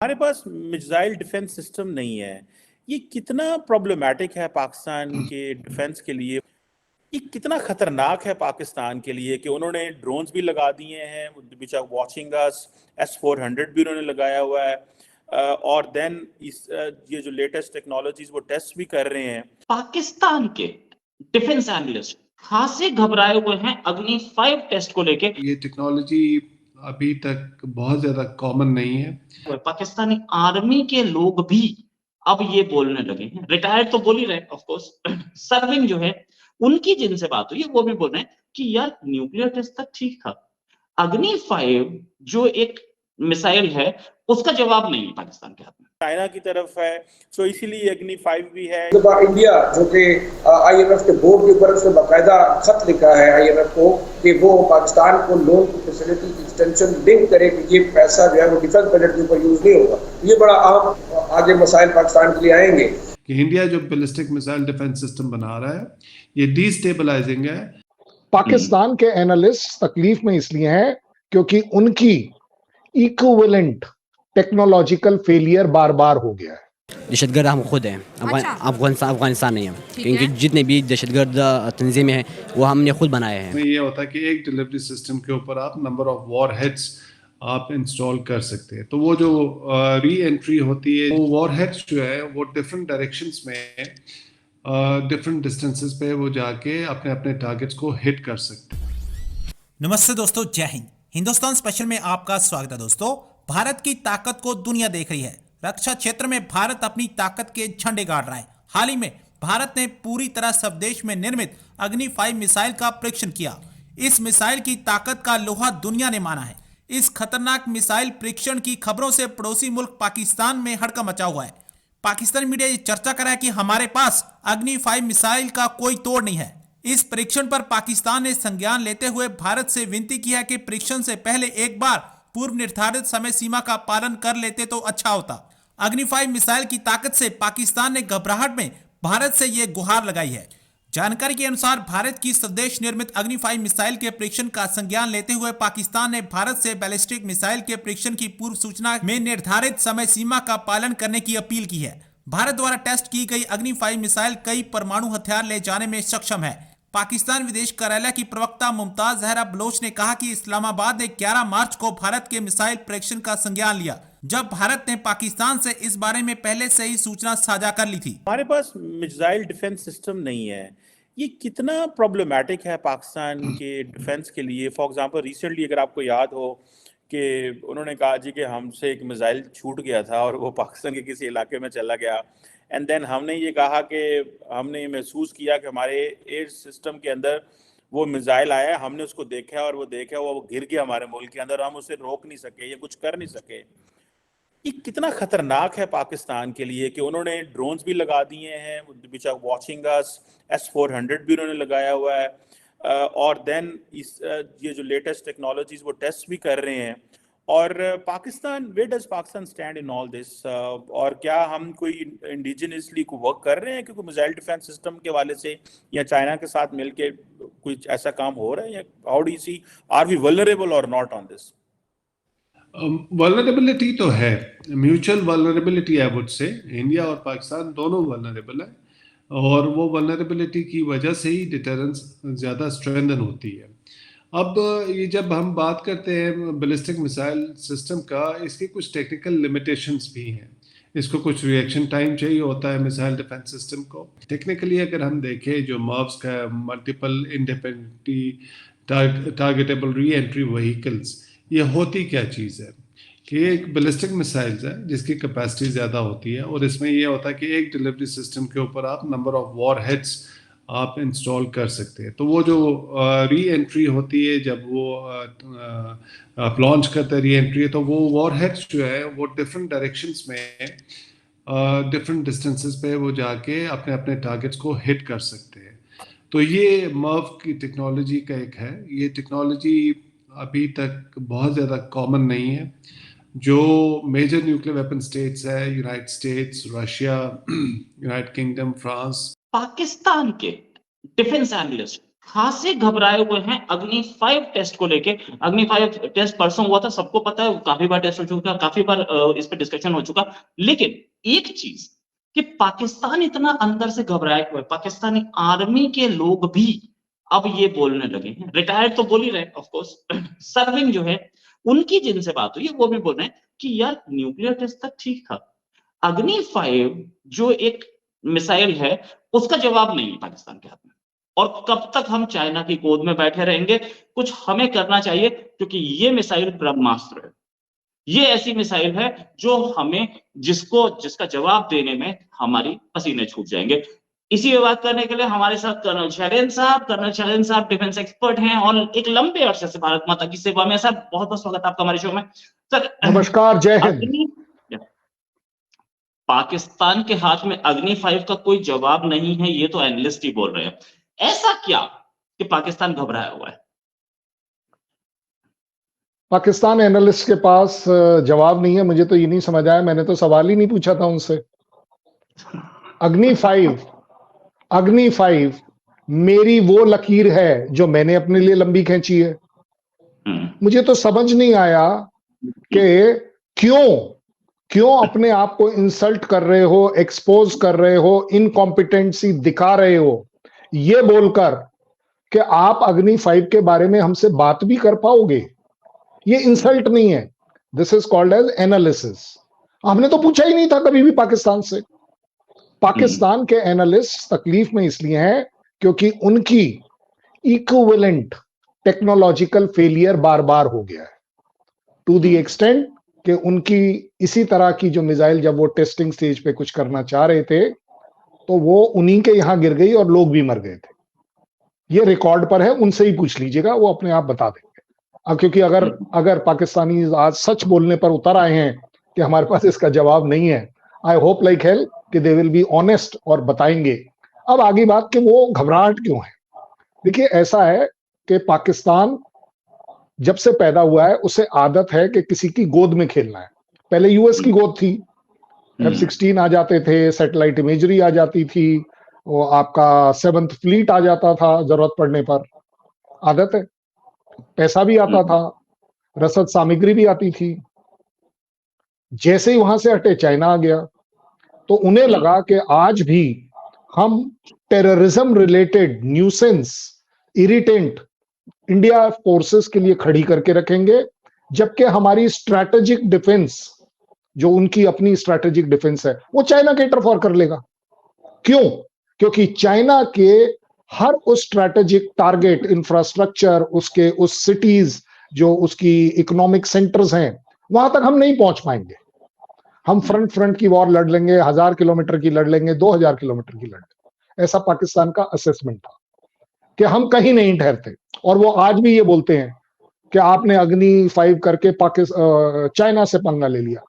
हमारे पास missile defence system नहीं है। ये कितना प्रॉब्लमेटिक है पाकिस्तान के डिफेंस के लिए? ये कितना खतरनाक है पाकिस्तान के लिए कि उन्होंने ड्रोन्स भी लगा दिए हैं, which are watching us. S-400 भी उन्होंने लगाया हुआ है। और देन ये जो लेटेस्ट टेक्नोलॉजीज वो टेस्ट भी कर रहे हैं। पाकिस्तान के डिफेंस एनालिस्ट खासे घबराए हुए हैं अग्नि 5 टेस्ट को लेके। ये टेक्नोलॉजी अभी तक बहुत ज्यादा कॉमन नहीं है। पाकिस्तानी आर्मी के लोग भी अब ये बोलने लगे हैं, रिटायर्ड तो बोल ही रहे ऑफ कोर्स, सर्विंग जो है उनकी जिनसे बात हुई है वो भी बोल रहे हैं कि यार न्यूक्लियर टेस्ट तक ठीक था, अग्नि 5 जो एक मिसाइल है उसका जवाब नहीं है पाकिस्तान के हाथ में, चाइना की तरफ है। सो इसीलिए अग्नि 5 भी है। इंडिया जो कि IMF के बोर्ड के ऊपर उसने बाकायदा खत लिखा है IMF को कि वो पाकिस्तान को लोन की फैसिलिटी की एक्सटेंशन लिंक करे कि ये पैसा जो है वो डिफेंस बजट के ऊपर यूज नहीं होगा। ये बड़ा अहम आगे मसाइल पाकिस्तान के लिए आएंगे कि इंडिया जो बैलिस्टिक मिसाइल डिफेंस सिस्टम बना रहा है ये डिस्टेबलाइजिंग है। पाकिस्तान के एनालिस्ट तकलीफ में इसलिए हैं क्योंकि उनकी इक्विवेलेंट टेक्नोलॉजिकल फेलियर बार बार हो गया है। दहशतगर्द हम खुद हैं, अफगानिस्तान नहीं है, क्योंकि जितने भी दहशतगर्द तंजीमें हैं वो हमने खुद बनाए हैं। ये होता है कि एक डिलीवरी सिस्टम के ऊपर आप नंबर ऑफ वॉर हेड्स आप इंस्टॉल कर सकते हैं। तो वो जो री एंट्री होती है वो वॉर हेड्स जो है वो डिफरेंट डायरेक्शंस में डिफरेंट डिस्टेंसेस पे वो जाके अपने अपने टारगेट्स को हिट कर सकते हैं। नमस्ते दोस्तों, जय हिंद। हिंदुस्तान स्पेशल में आपका स्वागत है। दोस्तों, भारत की ताकत को दुनिया देख रही है। रक्षा क्षेत्र में भारत अपनी ताकत के झंडे गाड़ रहा है। हाल ही में भारत ने पूरी तरह स्वदेश में निर्मित अग्नि 5 मिसाइल का परीक्षण किया। इस मिसाइल की ताकत का लोहा दुनिया ने माना है। इस खतरनाक मिसाइल परीक्षण की खबरों से पड़ोसी मुल्क पाकिस्तान में हड़कंप मचा हुआ है। पाकिस्तानी मीडिया ये चर्चा कर रहा है कि हमारे पास अग्नि 5 मिसाइल का कोई तोड़ नहीं है। इस परीक्षण पर पाकिस्तान ने संज्ञान लेते हुए भारत से विनती की है कि परीक्षण से पहले एक बार पूर्व निर्धारित समय सीमा का पालन कर लेते तो अच्छा होता। अग्नि 5 मिसाइल की ताकत से पाकिस्तान ने घबराहट में भारत से ये गुहार लगाई है। जानकारी के अनुसार भारत की स्वदेश निर्मित अग्नि 5 मिसाइल के परीक्षण का संज्ञान लेते हुए पाकिस्तान ने भारत से बैलिस्टिक मिसाइल के परीक्षण की पूर्व सूचना में निर्धारित समय सीमा का पालन करने की अपील की है। भारत द्वारा टेस्ट की गई अग्नि 5 मिसाइल कई परमाणु हथियार ले जाने में सक्षम है। पाकिस्तान विदेश कार्यालय की प्रवक्ता मुमताज जहरा बलोच ने कहा कि इस्लामाबाद ने 11 मार्च को भारत के मिसाइल परीक्षण का संज्ञान लिया, जब भारत ने पाकिस्तान से इस बारे में पहले से ही सूचना साझा कर ली थी। हमारे पास मिसाइल डिफेंस सिस्टम नहीं है। ये कितना प्रॉब्लमेटिक है पाकिस्तान के डिफेंस के लिए? फॉर एग्जांपल रिसेंटली अगर आपको याद हो कि उन्होंने कहा जी कि हमसे एक मिसाइल छूट गया था और वो पाकिस्तान के किसी इलाके में चला गया, एंड देन हमने ये कहा कि हमने ये महसूस किया कि हमारे एयर सिस्टम के अंदर वो मिसाइल आया, हमने उसको देखा और वो देखा वो गिर गया हमारे मुल्क के अंदर, हम उसे रोक नहीं सके या कुछ कर नहीं सके। ये कितना खतरनाक है पाकिस्तान के लिए कि उन्होंने ड्रोन्स भी लगा दिए हैं, which are watching us. S-400 भी उन्होंने लगाया हुआ है। और देन ये जो लेटेस्ट टेक्नोलॉजीज वो टेस्ट भी कर रहे हैं। और Pakistan, where does Pakistan stand in all this? और क्या हम कोई इंडिजिनियसली को वर्क कर रहे हैं क्योंकि मिसाइल डिफेंस सिस्टम के वाले से या चाइना के साथ मिलके कुछ ऐसा काम हो रहा है, या how do you see, are we vulnerable और नॉट ऑन दिस? वल्नरेबिलिटी तो है, mutual vulnerability I would say. India और पाकिस्तान दोनों वल्नरेबल है और वो वल्नरेबिलिटी की वजह से ही डिटरेंस ज़्यादा स्ट्रेंथन होती है। अब ये जब हम बात करते हैं बैलिस्टिक मिसाइल सिस्टम का, इसके कुछ टेक्निकल लिमिटेशंस भी हैं। इसको कुछ रिएक्शन टाइम चाहिए होता है मिसाइल डिफेंस सिस्टम को। टेक्निकली अगर हम देखें जो MIRVs का multiple independently targetable re entry vehicles, ये होती क्या चीज़ है कि एक बैलिस्टिक मिसाइल्स है जिसकी कैपेसिटी ज़्यादा होती है और इसमें ये होता है कि एक डिलीवरी सिस्टम के ऊपर आप नंबर ऑफ वॉर हेड्स आप इंस्टॉल कर सकते हैं। तो वो जो री एंट्री होती है, जब वो आप लॉन्च करते हैं री एंट्री, तो वो वॉर हेड्स जो है वो डिफरेंट डायरेक्शंस में डिफरेंट डिस्टेंसेस पे वो जाके अपने अपने टारगेट्स को हिट कर सकते हैं। तो ये MIRV की टेक्नोलॉजी का एक है। ये टेक्नोलॉजी अभी तक बहुत ज़्यादा कॉमन नहीं है। जो मेजर न्यूक्लियर वेपन स्टेट्स है, United states, Russia, United kingdom, France, Pakistan के डिफेंस एनालिस्ट खासे घबराए हुए हैं अग्नि 5 टेस्ट को लेके। अग्नि 5 टेस्ट परसों हुआ था, सबको पता है, काफी बार टेस्ट हो चुका, काफी बार इस पे डिस्कशन हो चुका। लेकिन एक चीज कि पाकिस्तान इतना अंदर से घबराए हुए, पाकिस्तानी आर्मी के लोग भी अब ये बोलने लगे हैं, रिटायर्ड तो बोल ही रहे ऑफ कोर्स, सर्विंग जो है उनकी जिनसे बात हुई है वो भी बोल रहे हैं कि यार न्यूक्लियर टेस्ट तक ठीक था, अग्नि 5 जो एक मिसाइल है उसका जवाब नहीं है पाकिस्तान के हाथ में। और कब तक हम चाइना की गोद में बैठे रहेंगे, कुछ हमें करना चाहिए, क्योंकि ये मिसाइल ब्रह्मास्त्र है। ये ऐसी मिसाइल है जो हमें जिसका जवाब देने में हमारी पसीने छूट जाएंगे। इसी पे बात करने के लिए हमारे साथ कर्नल शैलेंद्र साहब डिफेंस एक्सपर्ट हैं और एक लंबे अरसे से भारत माता की सेवा में। सर बहुत बहुत स्वागत आपका हमारे शो में। सर नमस्कार, जय हिंद। पाकिस्तान के हाथ में अग्नि 5 का कोई जवाब नहीं है, ये तो एनालिस्ट ही बोल रहे हैं। ऐसा क्या कि पाकिस्तान घबराया हुआ है? पाकिस्तान एनालिस्ट के पास जवाब नहीं है, मुझे तो ये नहीं समझ आया, मैंने तो सवाल ही नहीं पूछा था उनसे। अग्नि 5 मेरी वो लकीर है जो मैंने अपने लिए लंबी खींची है। मुझे तो समझ नहीं आया कि क्यों अपने आप को इंसल्ट कर रहे हो, एक्सपोज कर रहे हो, इनकॉम्पिटेंसी दिखा रहे हो, ये बोलकर कि आप अग्नि 5 के बारे में हमसे बात भी कर पाओगे। ये इंसल्ट नहीं है, this is called as analysis. हमने तो पूछा ही नहीं था कभी भी पाकिस्तान से। पाकिस्तान के एनालिस्ट तकलीफ में इसलिए हैं क्योंकि उनकी इक्विवेलेंट टेक्नोलॉजिकल फेलियर बार बार हो गया है, टू दी एक्सटेंट कि उनकी इसी तरह की जो मिसाइल जब वो टेस्टिंग स्टेज पे कुछ करना चाह रहे थे तो वो उन्हीं के यहां गिर गई और लोग भी मर गए थे। ये रिकॉर्ड पर है, उनसे ही पूछ लीजिएगा, वो अपने आप बता देंगे। क्योंकि अगर पाकिस्तानी आज सच बोलने पर उतर आए हैं कि हमारे पास इसका जवाब नहीं है, आई होप लाइक हेल कि दे विल बी ऑनेस्ट और बताएंगे। अब आगे बात कि वो घबराहट क्यों है। देखिए ऐसा है कि पाकिस्तान जब से पैदा हुआ है उसे आदत है कि किसी की गोद में खेलना है। पहले यूएस की गोद थी, F-16 आ जाते थे, सैटेलाइट इमेजरी आ जाती थी, वो आपका 7th फ्लीट आ जाता था जरूरत पड़ने पर। आदत है, पैसा भी आता था, रसद सामग्री भी आती थी। जैसे ही वहां से हटे चाइना आ गया तो उन्हें लगा कि आज भी हम terrorism related nuisance, irritant India forces के लिए खड़ी करके रखेंगे, जबकि हमारी स्ट्रैटेजिक डिफेंस, जो उनकी अपनी स्ट्रैटेजिक डिफेंस है, वो चाइना केटर फॉर कर लेगा। क्यों? क्योंकि चाइना के हर उस स्ट्रैटेजिक टारगेट, इंफ्रास्ट्रक्चर, उसके उस सिटीज जो उसकी इकोनॉमिक सेंटर्स हैं, वहां तक हम नहीं पहुंच पाएंगे। हम फ्रंट की वॉर लड़ लेंगे, 1000 किलोमीटर की लड़ लेंगे, 2000 किलोमीटर की लड़ लेंगे। ऐसा पाकिस्तान का असेसमेंट था कि हम कहीं नहीं ठहरते। और वो आज भी ये बोलते हैं कि आपने अग्नि 5 करके चाइना से पंगा ले लिया।